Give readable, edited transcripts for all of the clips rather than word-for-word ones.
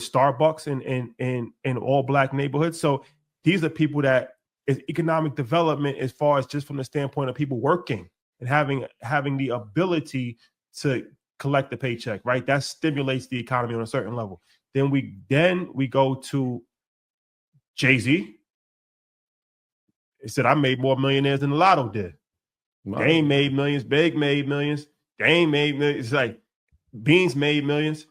Starbucks in all black neighborhoods. So these are people that is economic development as far as just from the standpoint of people working and having the ability to collect the paycheck, right? That stimulates the economy on a certain level. Then we go to Jay-Z. He said, I made more millionaires than the Lotto did. Wow. Dame made millions, Big made millions, Dame made millions. It's like Beans made millions.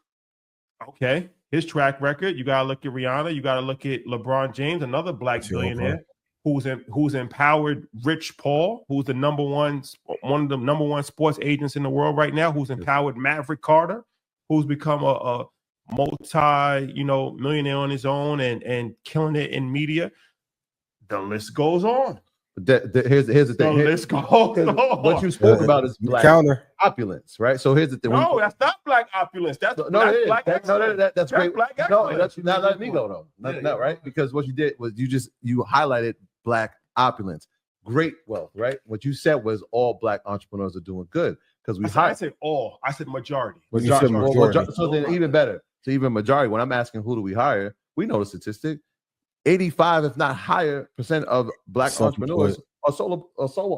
Okay. His track record, you gotta look at Rihanna, you gotta look at LeBron James, another black billionaire who's empowered Rich Paul, who's one of the number one sports agents in the world right now, who's empowered Maverick Carter, who's become a multi, millionaire on his own and killing it in media. The list goes on. Here's the thing. The list goes on. What you spoke about is black opulence, right? So here's the thing. No, that's not black opulence. That's black excellence. That's great. Black no, that's not letting me go though. No, right? Because what you did was you highlighted black opulence, great wealth, right? What you said was all black entrepreneurs are doing good because I said all. I said majority. Majority. So then even better. So even majority. When I'm asking who do we hire, we know the statistic. 85, if not higher, % of black entrepreneurs are solo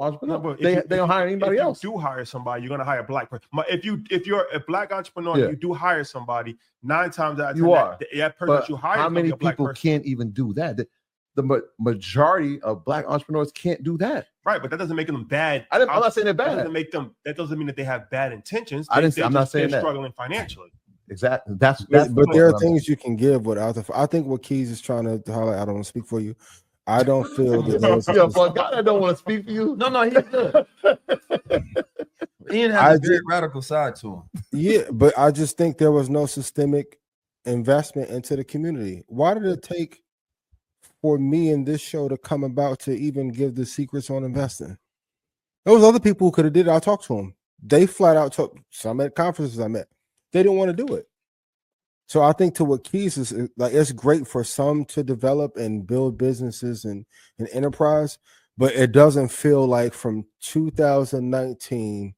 entrepreneurs. They don't hire anybody else. If you do hire somebody, you're gonna hire a black person. If you're a black entrepreneur, you do hire somebody. 9 times out of 10, that person that you hire. How many people can't even do that? The majority of black entrepreneurs can't do that. Right, but that doesn't make them bad. I'm not saying they're bad. That doesn't mean that they have bad intentions. I'm not saying they're struggling financially. Exactly. That's but there are things you can give without I think what Keys is trying to highlight. I don't want to speak for you. I don't feel that. For God, I don't want to speak for you. No, he's good. Ian has a very radical side to him. Yeah, but I just think there was no systemic investment into the community. Why did it take for me in this show to come about to even give the secrets on investing? There was other people who could have did it. I talked to them. They flat out took some at conferences I met. They didn't want to do it. So I think to what Keys is like, it's great for some to develop and build businesses and enterprise, but it doesn't feel like from 2019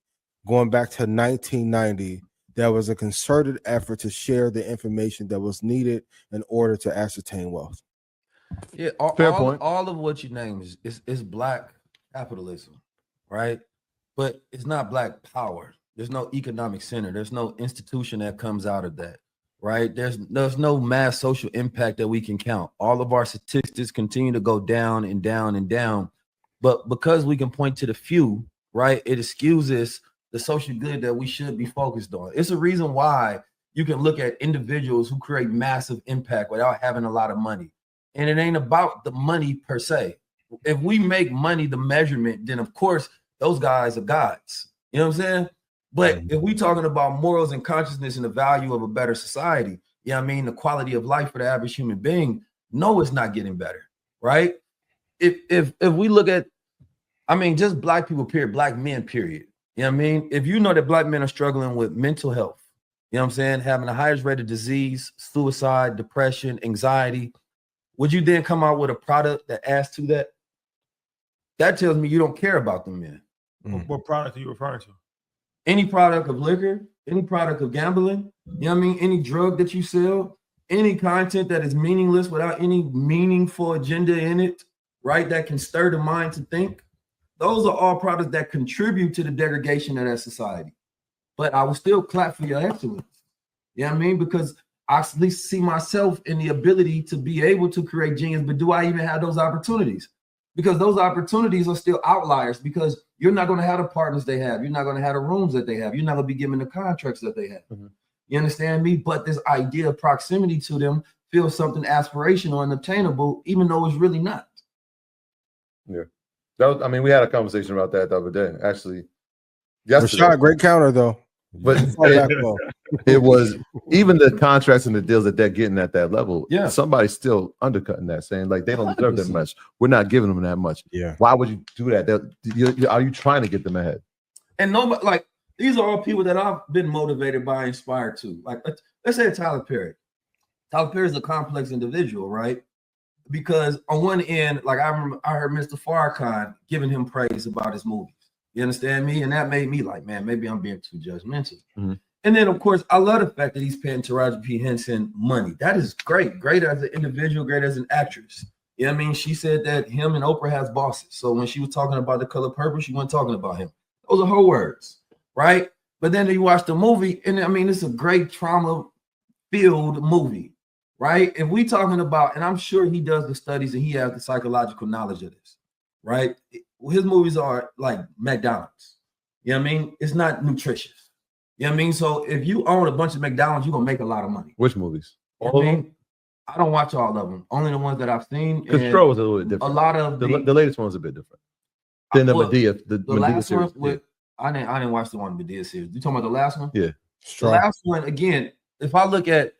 going back to 1990, there was a concerted effort to share the information that was needed in order to ascertain wealth. Yeah, all of what you name is black capitalism, right? But it's not black power. There's no economic center. There's no institution that comes out of that, right? There's no mass social impact that we can count. All of our statistics continue to go down and down and down. But because we can point to the few, right, it excuses the social good that we should be focused on. It's a reason why you can look at individuals who create massive impact without having a lot of money. And it ain't about the money per se. If we make money the measurement, then of course those guys are gods. You know what I'm saying? But if we talking about morals and consciousness and the value of a better society, the quality of life for the average human being, no, it's not getting better, right? If we look at, just black people, period, black men, period. If you know that black men are struggling with mental health, having the highest rate of disease, suicide, depression, anxiety, would you then come out with a product that adds to that? That tells me you don't care about the men. What product are you referring to? Any product of liquor, any product of gambling, any drug that you sell, any content that is meaningless without any meaningful agenda in it, right? That can stir the mind to think. Those are all products that contribute to the degradation of that society. But I will still clap for your excellence. Because I at least see myself in the ability to be able to create genius, but do I even have those opportunities? Because those opportunities are still outliers because you're not going to have the partners they have. You're not going to have the rooms that they have. You're not going to be given the contracts that they have. You understand me? But this idea of proximity to them feels something aspirational and obtainable, even though it's really not. Yeah. We had a conversation about that the other day, actually. Yesterday. Rashad, great counter, though. But it was even the contracts and the deals that they're getting at that level. Yeah, somebody's still undercutting that, saying like they don't deserve that much. We're not giving them that much. Yeah, why would you do that? Are you trying to get them ahead? And nobody, like, these are all people that I've been motivated by, inspired to. Like, let's say Tyler Perry. Tyler Perry is a complex individual, right? Because on one end, like I heard Mr. Farrakhan giving him praise about his movies. You understand me? And that made me like, man, maybe I'm being too judgmental. And then, of course, I love the fact that he's paying Taraji P. Henson money. That is great. Great as an individual, great as an actress. You know what I mean? She said that him and Oprah has bosses. So when she was talking about The Color Purple, she wasn't talking about him. Those are her words, right? But then you watch the movie, and I mean, it's a great trauma-filled movie, right? If we talking about, and I'm sure he does the studies and he has the psychological knowledge of this, right? His movies are like McDonald's. You know what I mean? It's not nutritious. You know what I mean? So if you own a bunch of McDonald's, you're gonna make a lot of money. Which movies? You know what I mean? I don't watch all of them. Only the ones that I've seen. Because Stro was a little bit different. A lot of the latest one was a bit different. Then the Madea, the Madea last series. One with, I didn't watch the one Madea series. You talking about the last one? Yeah. The last one, again, if I look at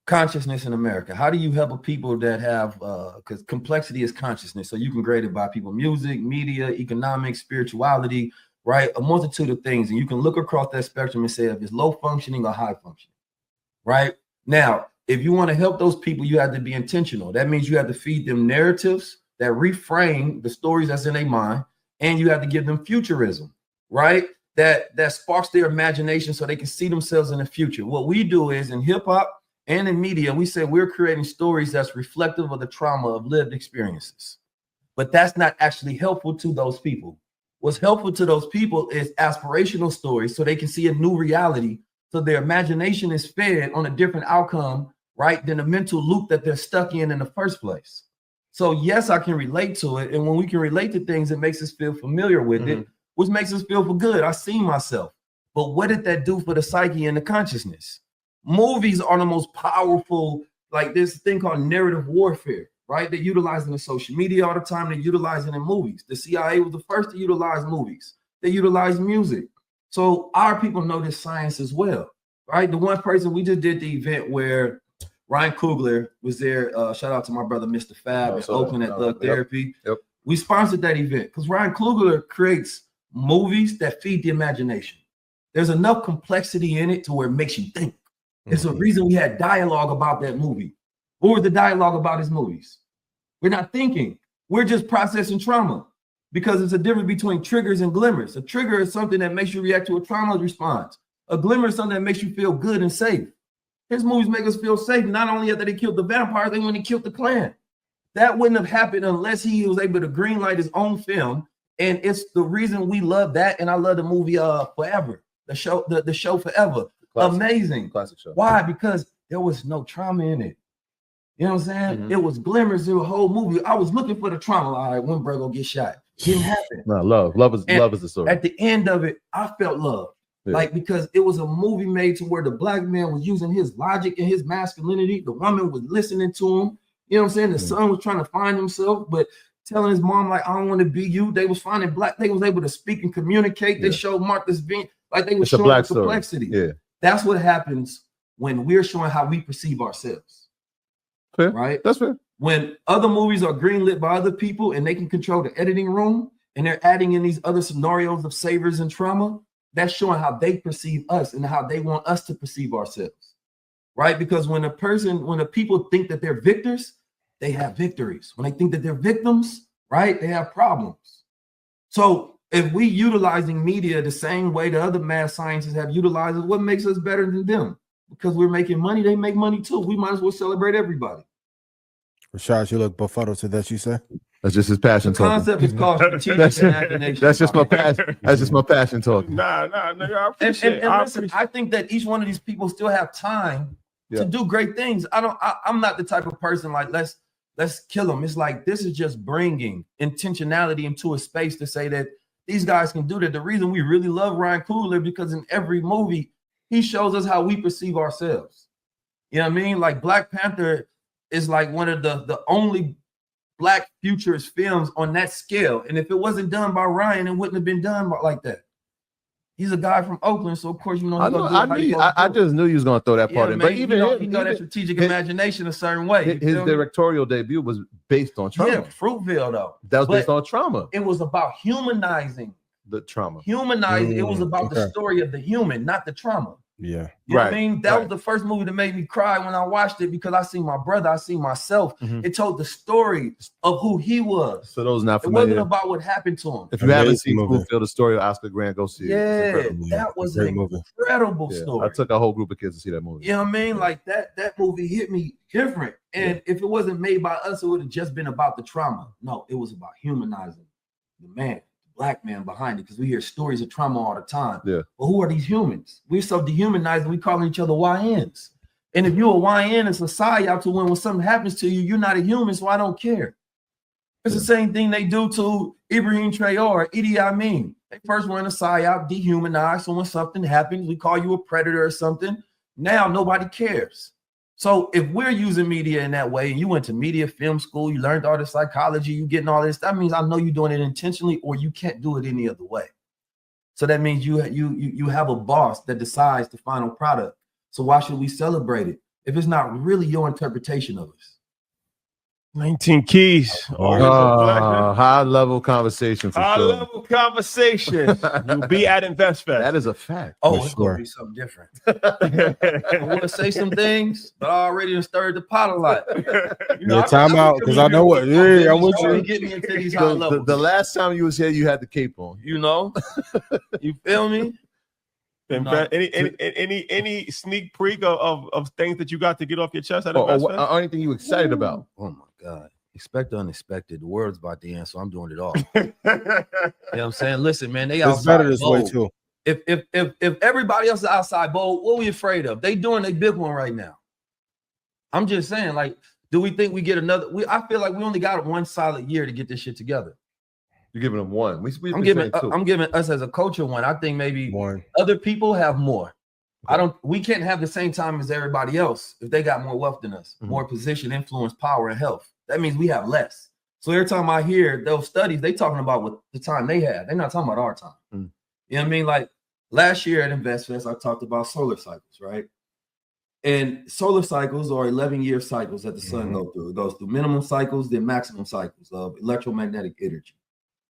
consciousness in America, how do you help people that have because complexity is consciousness. So you can grade it by people, music, media, economics, spirituality, right? A multitude of things. And you can look across that spectrum and say if it's low functioning or high functioning, right? Now, if you want to help those people, you have to be intentional. That means you have to feed them narratives that reframe the stories that's in their mind, and you have to give them futurism, right? That sparks their imagination so they can see themselves in the future. What we do is in hip hop and in media, we say we're creating stories that's reflective of the trauma of lived experiences. But that's not actually helpful to those people. What's helpful to those people is aspirational stories so they can see a new reality. So their imagination is fed on a different outcome, right, than the mental loop that they're stuck in the first place. So yes, I can relate to it. And when we can relate to things, it makes us feel familiar with it, which makes us feel for good. I see myself. But what did that do for the psyche and the consciousness? Movies are the most powerful, like this thing called narrative warfare, right? They utilize it in social media all the time. They utilize it in movies. The CIA was the first to utilize movies. They utilize music. So our people know this science as well, right? The one person, we just did the event where Ryan Coogler was there. Shout out to my brother, Mr. Fab in Oakland at Thug Therapy. Yep. We sponsored that event because Ryan Coogler creates movies that feed the imagination. There's enough complexity in it to where it makes you think. It's a reason we had dialogue about that movie. What was the dialogue about his movies? We're not thinking. We're just processing trauma because it's a difference between triggers and glimmers. A trigger is something that makes you react to a trauma response. A glimmer is something that makes you feel good and safe. His movies make us feel safe. Not only after they killed the vampires, they when he killed the Klan. That wouldn't have happened unless he was able to greenlight his own film. And it's the reason we love that. And I love the movie Forever, the show Forever. Classic. Amazing. Classic show. Why? Because there was no trauma in it. You know what I'm saying? It was glimmers in the whole movie. I was looking for the trauma. All right, when Bro get shot. Didn't happen. No, love is the story. At the end of it, I felt love. Yeah. Like, because it was a movie made to where the black man was using his logic and his masculinity. The woman was listening to him. You know what I'm saying? The son was trying to find himself, but telling his mom, like, I don't want to be you. They was finding black. They was able to speak and communicate. They showed Marcus being like they were showing the complexity. Yeah. That's what happens when we're showing how we perceive ourselves. Fair. Right? That's fair. When other movies are greenlit by other people and they can control the editing room and they're adding in these other scenarios of savors and trauma, that's showing how they perceive us and how they want us to perceive ourselves, right? Because when the people think that they're victors, they have victories. When they think that they're victims, right, they have problems. So if we utilizing media the same way the other math scientists have utilized it, what makes us better than them? Because we're making money, they make money too. We might as well celebrate everybody. Rashad, you look befuddled to that, you say? That's just his passion talking. Concept is called strategic imagination. That's just my passion. That's just my passion talking. Nah, I appreciate it. And listen, I think that each one of these people still have time to do great things. I'm not the type of person like let's kill them. It's like this is just bringing intentionality into a space to say that these guys can do that. The reason we really love Ryan Coogler because in every movie he shows us how we perceive ourselves. You know what I mean? Like Black Panther is like one of the only Black futurist films on that scale. And if it wasn't done by Ryan, it wouldn't have been done like that. He's a guy from Oakland, so of course, you know. I just knew you was gonna throw that part in. Man, but even you know that strategic imagination a certain way. His directorial debut was based on trauma. Yeah, Fruitvale though. That was based on trauma. It was about humanizing the trauma. Humanizing. It was about the story of the human, not the trauma. Yeah. You know what I mean? That was the first movie that made me cry when I watched it, because I seen my brother, I seen myself. It told the story of who he was. For those not familiar, it wasn't familiar, about what happened to him. If you haven't seen Schoolfield, the story of Oscar Grant, go see it. Yeah, that was an incredible story. I took a whole group of kids to see that movie. You know what I mean? Like that movie hit me different. And if it wasn't made by us, it would have just been about the trauma. No, it was about humanizing the man, Black man behind it, because we hear stories of trauma all the time. Yeah. But who are these humans? We're so dehumanizing, we calling each other YNs. And if you're a YN, it's a psyop to when something happens to you, you're not a human, so I don't care. It's the same thing they do to Ibrahim Traore, Idi Amin. They first were in a psyop, dehumanized, so when something happens, we call you a predator or something. Now nobody cares. So if we're using media in that way, and you went to media film school, you learned all the psychology, you getting all this, that means I know you're doing it intentionally, or you can't do it any other way. So that means you have a boss that decides the final product. So why should we celebrate it if it's not really your interpretation of us? 19 keys. High level conversation for high sure. level conversation. You'll be at InvestFest. That is a fact. Oh, it's gonna be something different. I want to say some things, but I already stirred the pot a lot. You know, time out, because I know what. Yeah, I'm with you. Get me into these high levels. The last time you was here, you had the cape on. You know, you feel me? Any sneak peek of things that you got to get off your chest at or anything you excited about? Oh my God. Expect the unexpected. The world's about to end, so I'm doing it all. You know what I'm saying? Listen, man, they outside. It's better this way too. If everybody else is outside bold, what are we afraid of? They doing a big one right now. I'm just saying, like, do we think we get another? I feel like we only got one solid year to get this shit together. You're giving them one. I'm giving us as a culture one. I think maybe other people have more. We can't have the same time as everybody else if they got more wealth than us, more position, influence, power, and health. That means we have less. So every time I hear those studies, they talking about what the time they had. They're not talking about our time. You know what I mean? Like last year at InvestFest, I talked about solar cycles, right? And solar cycles are 11-year cycles that the sun goes through. It goes through minimum cycles, then maximum cycles of electromagnetic energy.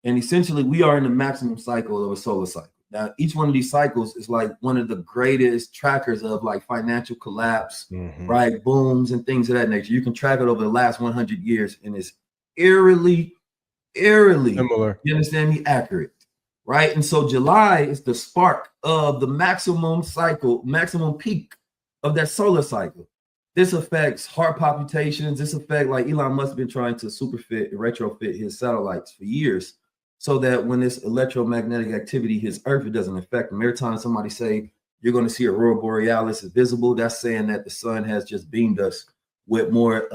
And essentially, we are in the maximum cycle of a solar cycle. Now, each one of these cycles is like one of the greatest trackers of like financial collapse, right? Booms and things of that nature. You can track it over the last 100 years, and it's eerily similar. You understand me? Accurate, right? And so July is the spark of the maximum cycle, maximum peak of that solar cycle. This affects heart palpitations. This affects, like Elon Musk has been trying to superfit and retrofit his satellites for years, so that when this electromagnetic activity hits Earth, it doesn't affect them. Every time somebody say you're going to see aurora borealis is visible, that's saying that the sun has just beamed us with more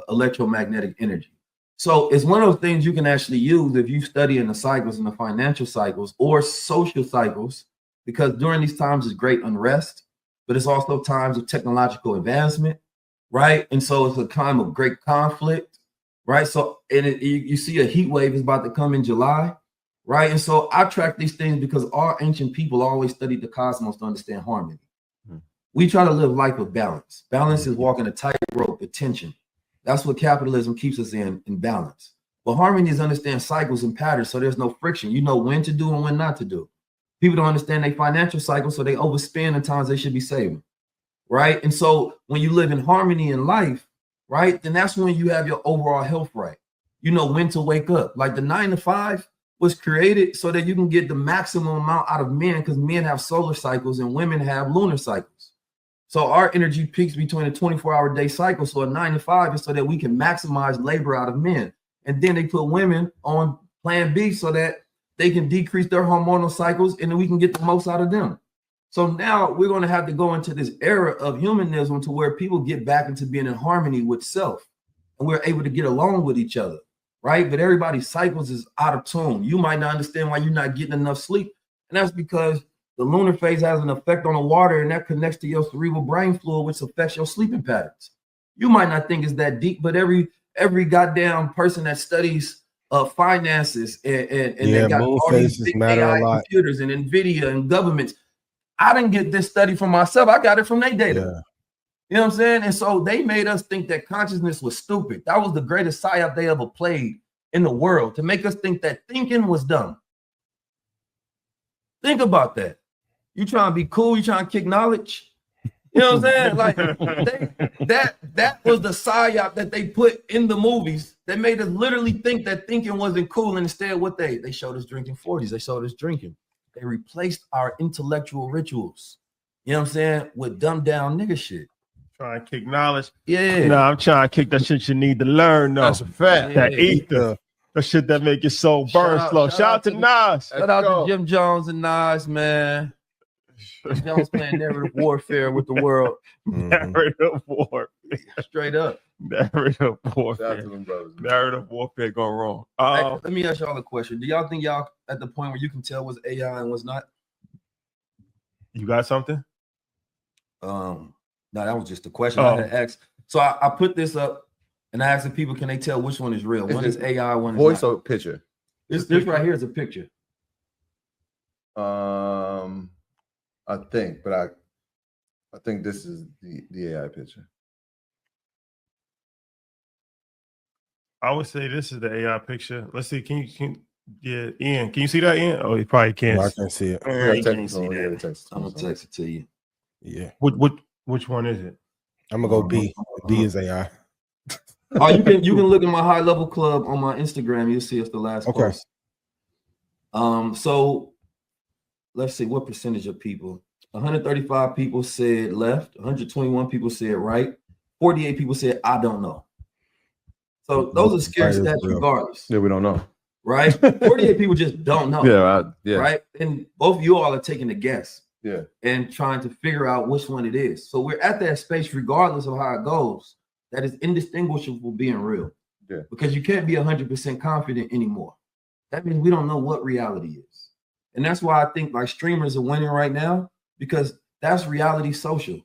electromagnetic energy. So it's one of those things you can actually use if you study in the cycles, in the financial cycles or social cycles, because during these times is great unrest, but it's also times of technological advancement, right? And so it's a time of great conflict. Right. So, and you see a heat wave is about to come in July. Right. And so I track these things because our ancient people always studied the cosmos to understand harmony. We try to live life of balance. Balance is walking a tightrope, attention. That's what capitalism keeps us in balance. But harmony is understand cycles and patterns. So there's no friction. You know when to do and when not to do. People don't understand their financial cycle, so they overspend in times they should be saving. Right. And so when you live in harmony in life, right, then that's when you have your overall health right. You know when to wake up. Like the 9 to 5 was created so that you can get the maximum amount out of men, because men have solar cycles and women have lunar cycles. So our energy peaks between a 24-hour day cycle. So a 9 to 5 is so that we can maximize labor out of men. And then they put women on plan B so that they can decrease their hormonal cycles and then we can get the most out of them. So now we're going to have to go into this era of humanism to where people get back into being in harmony with self, and we're able to get along with each other, right? But everybody's cycles is out of tune. You might not understand why you're not getting enough sleep, and that's because the lunar phase has an effect on the water, and that connects to your cerebral brain fluid, which affects your sleeping patterns. You might not think it's that deep, but every goddamn person that studies finances and they got all these big AI computers and NVIDIA and governments. I didn't get this study from myself. I got it from their data. Yeah. You know what I'm saying? And so they made us think that consciousness was stupid. That was the greatest psyop they ever played in the world, to make us think that thinking was dumb. Think about that. You trying to be cool? You trying to kick knowledge? You know what I'm saying? Like that was the psyop that they put in the movies that made us literally think that thinking wasn't cool. And instead, what they showed us drinking 40s. They showed us drinking. They replaced our intellectual rituals. You know what I'm saying? With dumbed down nigga shit. Trying to kick knowledge. Yeah. No, I'm trying to kick that shit you need to learn, though. That's a fact. That ether. That shit that make your soul burn slow. Shout out to Nas. Shout out to Jim Jones and Nas, man. Jim Jones playing narrative warfare with the world. Narrative warfare. Straight up. Narrative warfare. Them brothers, narrative warfare gone wrong. Hey, let me ask y'all a question. Do y'all think y'all at the point where you can tell what's AI and what's not? You got something? No, that was just a question I had asked. So I put this up and I asked the people, can they tell which one is real? One is AI, one is voice not. or picture? This right here is a picture. I think, but I think this is the AI picture. I would say this is the AI picture. Let's see. Yeah, Ian, can you see that, Ian? Oh, he probably can't. No, I can't see it. You can't see that. I'm gonna text it to you. Yeah. Which one is it? I'm gonna go B. B is AI. Oh, you can look at my high level club on my Instagram. You'll see it's the last post. So let's see what percentage of people. 135 people said left, 121 people said right, 48 people said I don't know. So those are scary stats regardless. Yeah, we don't know. Right? 48 people just don't know. Yeah, right. And both of you all are taking a guess. Yeah. And trying to figure out which one it is. So we're at that space, regardless of how it goes, that is indistinguishable from being real. Yeah. Because you can't be 100% confident anymore. That means we don't know what reality is. And that's why I think like streamers are winning right now, because that's reality social,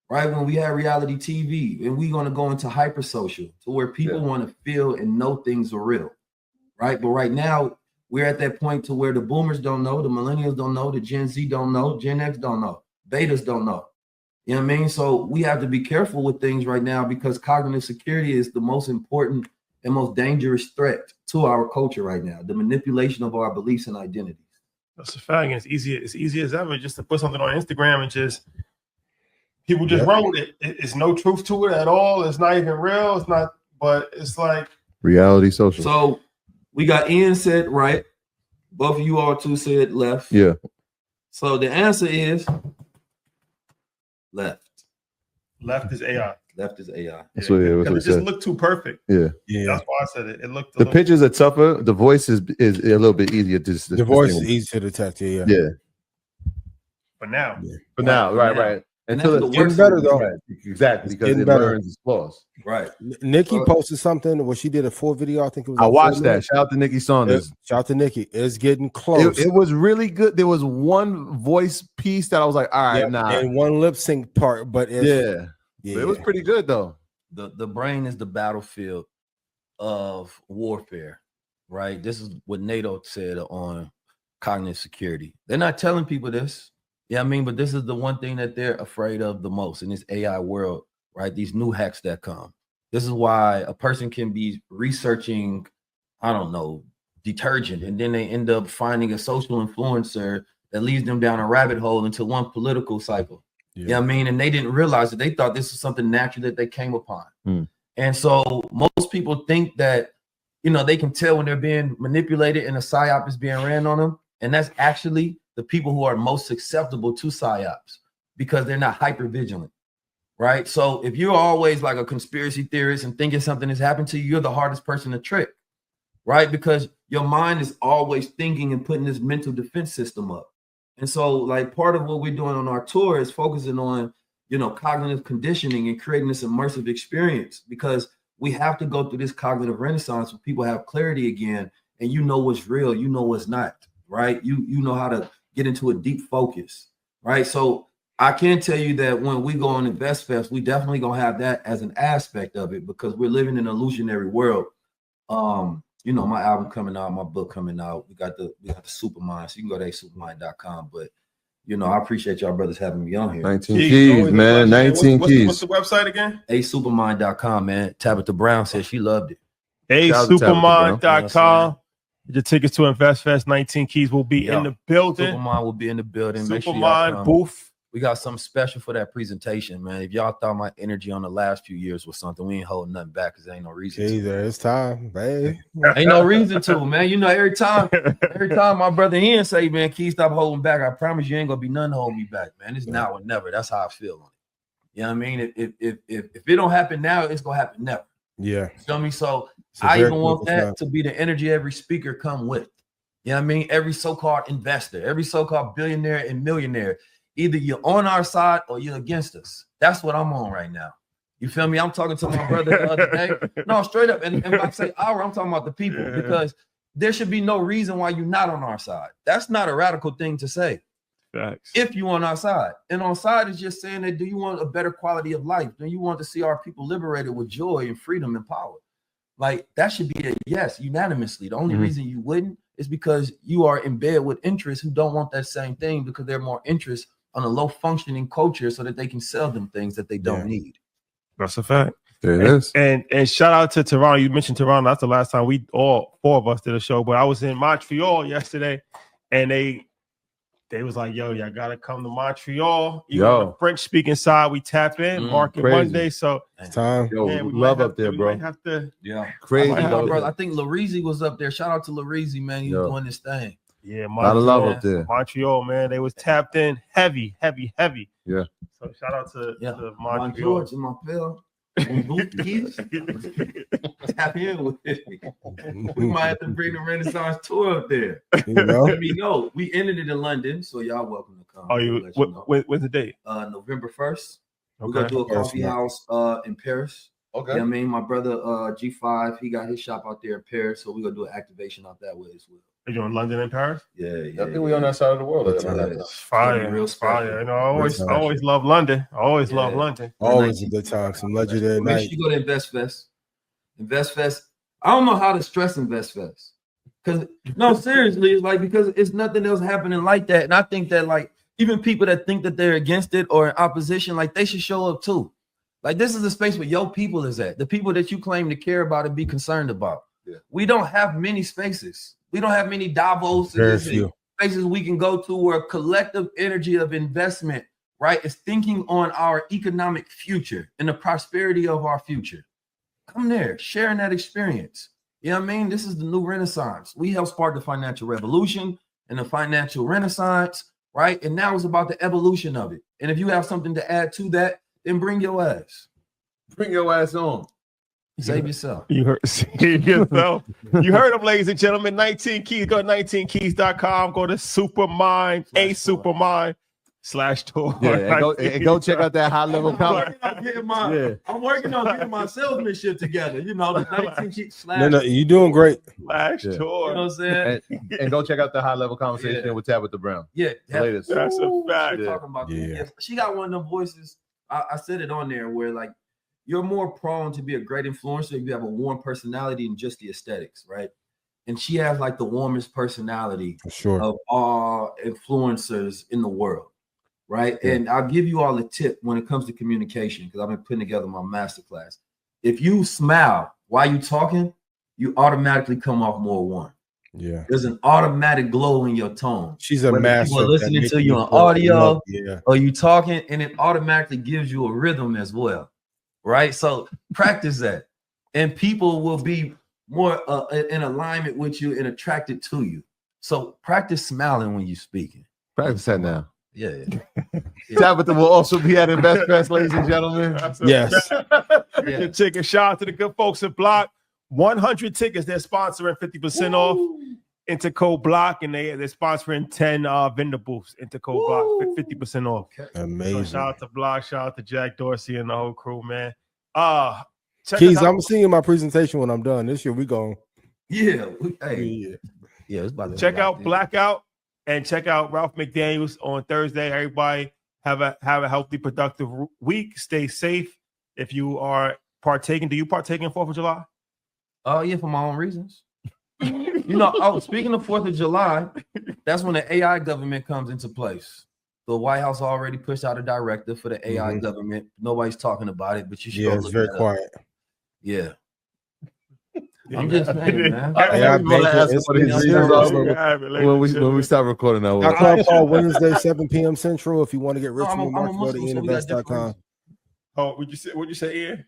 right? When we have reality TV and we're going to go into hyper social to where people want to feel and know things are real, right? But right now we're at that point to where the boomers don't know, the millennials don't know, the Gen Z don't know, Gen X don't know, betas don't know. You know what I mean? So we have to be careful with things right now because cognitive security is the most important and most dangerous threat to our culture right now, the manipulation of our beliefs and identities. That's a fact. And it's easy as ever just to put something on Instagram and just people just run with it. It's no truth to it at all. It's not even real. It's not, but it's like reality social. So we got Ian said right. Both of you all two said left. Yeah. So the answer is left. Left is AI. Left is AI. That's what it just looked too perfect. Yeah. That's why I said it. It looked. The pictures are tougher. The voice is a little bit easier to. The voice is easy to detect. Yeah. For now. For now, right. Until it's getting better though. Right. Exactly, because it learns its flaws. Right. Nikki posted something where she did a full video. I think it was. I watched that. Shout out to Nikki Saunders. Shout out to Nikki. It's getting close. It was really good. There was one voice piece that I was like, all right, nah. And one lip sync part, but yeah. But it was pretty good though. The brain is the battlefield of warfare, right? This is what NATO said on cognitive security. They're not telling people this. Yeah, I mean, but this is the one thing that they're afraid of the most in this AI world, right? These new hacks that come. This is why a person can be researching, I don't know, detergent, and then they end up finding a social influencer that leads them down a rabbit hole into one political cycle. Yeah. You know what I mean? And they didn't realize that they thought this was something natural that they came upon. And so most people think that, you know, they can tell when they're being manipulated and a psyop is being ran on them. And that's actually the people who are most susceptible to psyops because they're not hyper vigilant, right? So if you're always like a conspiracy theorist and thinking something has happened to you, you're the hardest person to trick, right? Because your mind is always thinking and putting this mental defense system up. And so like part of what we're doing on our tour is focusing on, you know, cognitive conditioning and creating this immersive experience because we have to go through this cognitive renaissance where people have clarity again and you know what's real, you know what's not, right? You know how to get into a deep focus, right? So I can tell you that when we go on Invest Fest, we definitely gonna have that as an aspect of it because we're living in an illusionary world. You know, my album coming out, my book coming out. We got the Supermind, so you can go to supermind.com. But you know, I appreciate y'all brothers having me on here. 19 keys, man. 19 keys. What's the website again? Supermind.com, man. Tabitha Brown said she loved it. Supermind.com. Your tickets to InvestFest 19 Keys will be in the building. Supermind will be in the building. Supermind Make sure y'all come. booth. We got something special for that presentation, man. If y'all thought my energy on the last few years was something, we ain't holding nothing back because there ain't no reason to. It's time, babe. Ain't no reason to, man. You know, every time my brother Ian say, man, Key, stop holding back. I promise you ain't gonna be none holding me back, man. It's now or never. That's how I feel on it. You know what I mean? If it don't happen now, it's gonna happen never. Yeah. You feel me? So I even want that to be the energy every speaker come with. You know what I mean? Every so-called investor, every so-called billionaire and millionaire. Either you're on our side or you're against us. That's what I'm on right now. You feel me? I'm talking to my brother the other day. No, straight up. And when I say our, I'm talking about the people because there should be no reason why you're not on our side. That's not a radical thing to say. Facts. If you're on our side. And on side is just saying that do you want a better quality of life? Do you want to see our people liberated with joy and freedom and power? Like that should be a yes, unanimously. The only reason you wouldn't is because you are in bed with interests who don't want that same thing because they're more interested on a low functioning culture so that they can sell them things that they don't need. That's a fact. There it is. And shout out to Toronto. You mentioned Toronto. That's the last time we all four of us did a show. But I was in Montreal yesterday, and they was like, "Yo, y'all gotta come to Montreal." Even on the French speaking side, we tap in market Monday. So it's time. Yo, man, we love up there, bro. We might have to, crazy. I think Larizzi was up there. Shout out to Larizzi, man. He was doing this thing. Yeah, Montreal, a lot of love up there. Montreal, man. They was tapped in heavy. Yeah. So shout out to Montreal. George and Montreal. Tap in with it. We might have to bring the Renaissance tour up there. Let me know. We ended it in London, so y'all welcome to come. When's the date? November 1st. We're gonna do a coffee house in Paris. Okay. You know what I mean? My brother G5, he got his shop out there in Paris, so we're gonna do an activation out that way as well. Are you in London and Paris? Yeah. I think we on that side of the world. It's fire, real fire. You know, I always love London. I always love London. Always a good time. Some legendary night. Make sure you go to InvestFest. InvestFest. I don't know how to stress InvestFest. Because no, seriously, it's like because it's nothing else happening like that. And I think that like even people that think that they're against it or in opposition, like they should show up too. Like this is the space where your people is at. The people that you claim to care about and be concerned about. Yeah. We don't have many spaces. We don't have many Davos spaces we can go to where collective energy of investment, right, is thinking on our economic future and the prosperity of our future. Come there, sharing that experience. You know what I mean? This is the new Renaissance. We helped spark the financial revolution and the financial Renaissance, right? And now it's about the evolution of it. And if you have something to add to that, then bring your ass. Bring your ass on. Save yourself. You heard yourself. You heard them, ladies and gentlemen. 19 Keys. Go to 19keys.com. Go to Supermind, /tour. Yeah, and go check out that high level comment. I'm working on getting my salesmanship together. You know, the 19 Keys / No, you're doing great. /tour. You know what I'm saying? And go check out the high level conversation with Tabitha Brown. Yeah, latest. That's a fact. Talking about she got one of them voices. I said it on there where like you're more prone to be a great influencer if you have a warm personality and just the aesthetics, right? And she has like the warmest personality of all influencers in the world, right? Yeah. And I'll give you all a tip when it comes to communication because I've been putting together my masterclass. If you smile while you're talking, you automatically come off more warm. Yeah, there's an automatic glow in your tone. She's a master. People are listening to you on audio, or you talking, and it automatically gives you a rhythm as well. Right, so practice that, and people will be more in alignment with you and attracted to you. So practice smiling when you're speaking. Practice that now. Yeah. Tabitha will also be at InvestFest, ladies and gentlemen. Yes. Ticket. Shout out to the good folks at Block. 100 tickets. They're sponsoring 50% off. Intercode Block, and they're sponsoring 10 vendor booths. Intercode Block, 50% off. Amazing. So shout out to Block, shout out to Jack Dorsey and the whole crew, man. Keys, I'm seeing my presentation when I'm done. This year we go. Yeah. Check out Blackout and check out Ralph McDaniels on Thursday. Everybody have a healthy, productive week. Stay safe. If you are partaking, do you partake in 4th of July? Oh, yeah, for my own reasons. You know, speaking of 4th of July, that's when the AI government comes into place. The White House already pushed out a directive for the AI government. Nobody's talking about it, but you should. Yeah, it's very quiet. Yeah. I'm just saying, man. When we start recording now. Stock Club call Wednesday, 7 p.m. Central. If you want to get rich from the market, go to ininvest.com. Oh, what'd you say, Ian?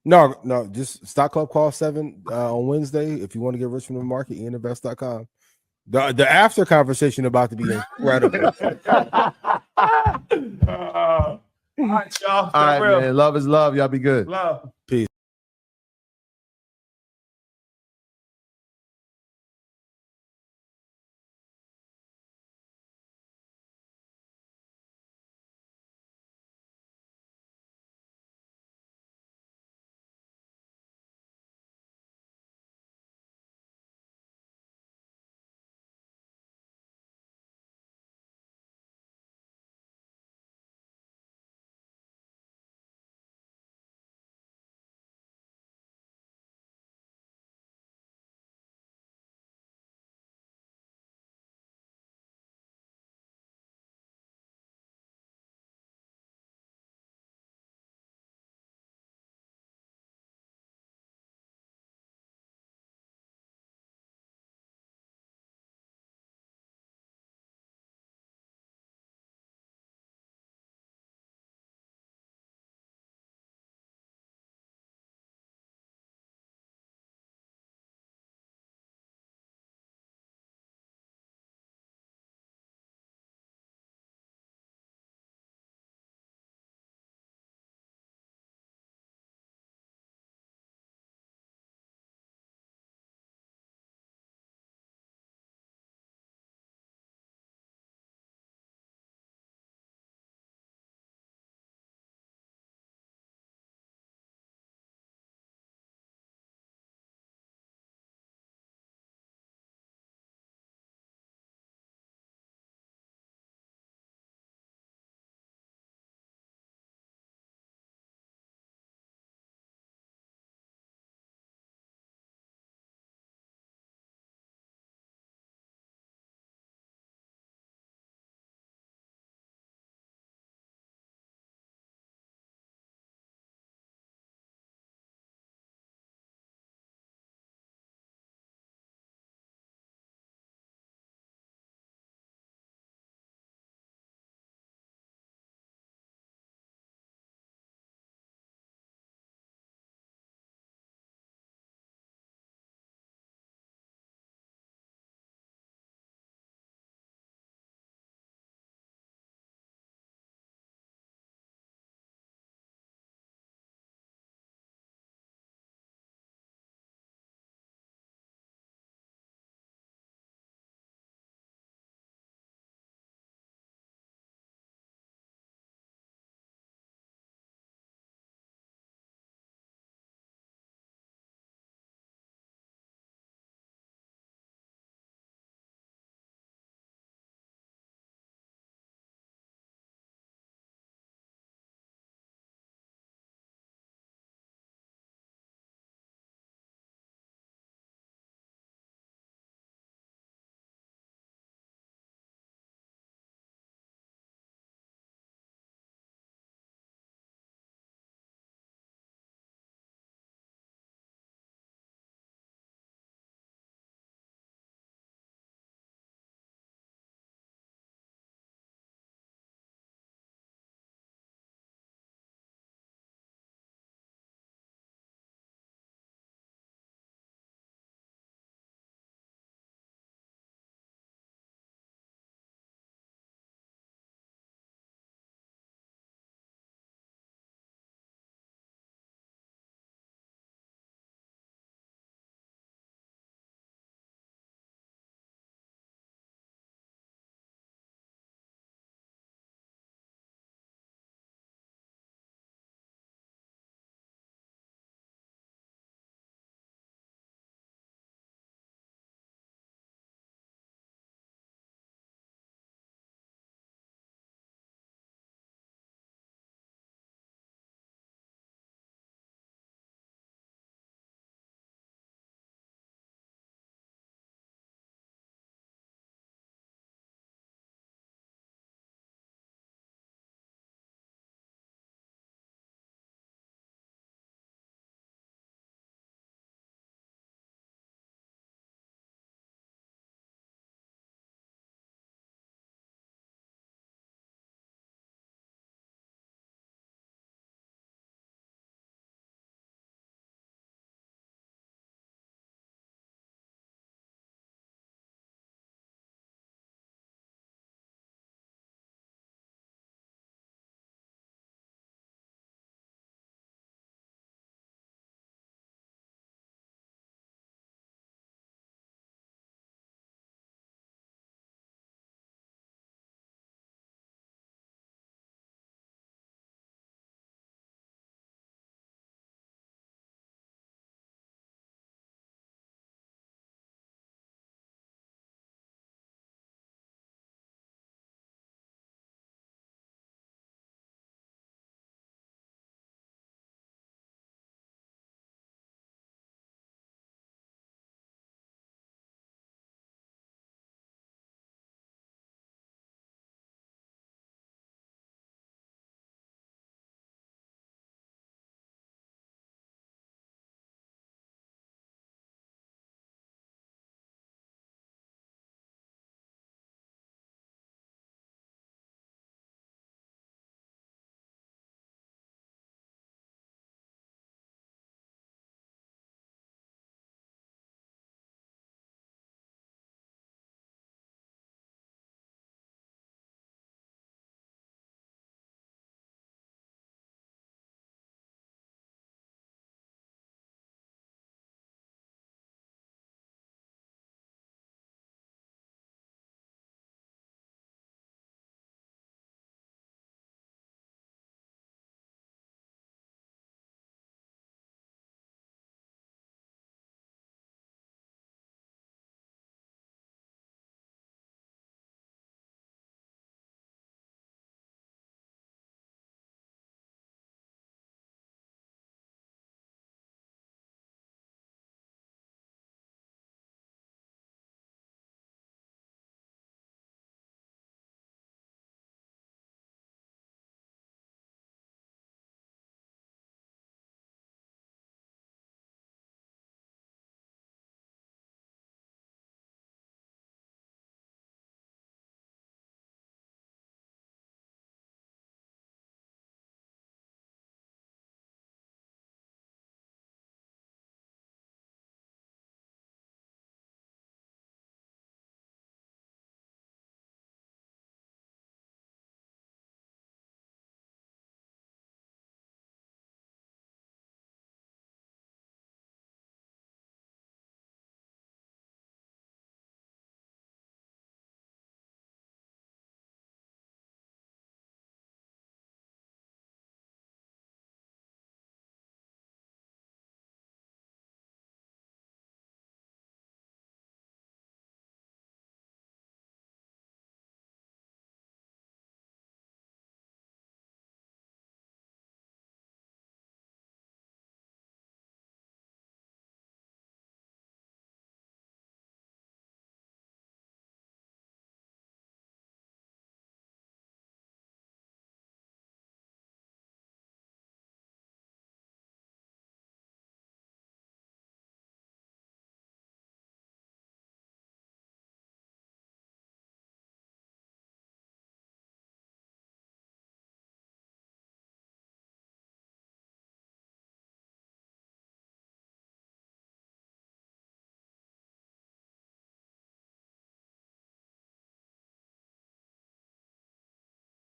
No, just Stock Club call 7 on Wednesday. If you want to get rich from the market, ininvest.com. The after conversation about to be incredible. All right, y'all. All right, man. Love is love. Y'all be good. Love.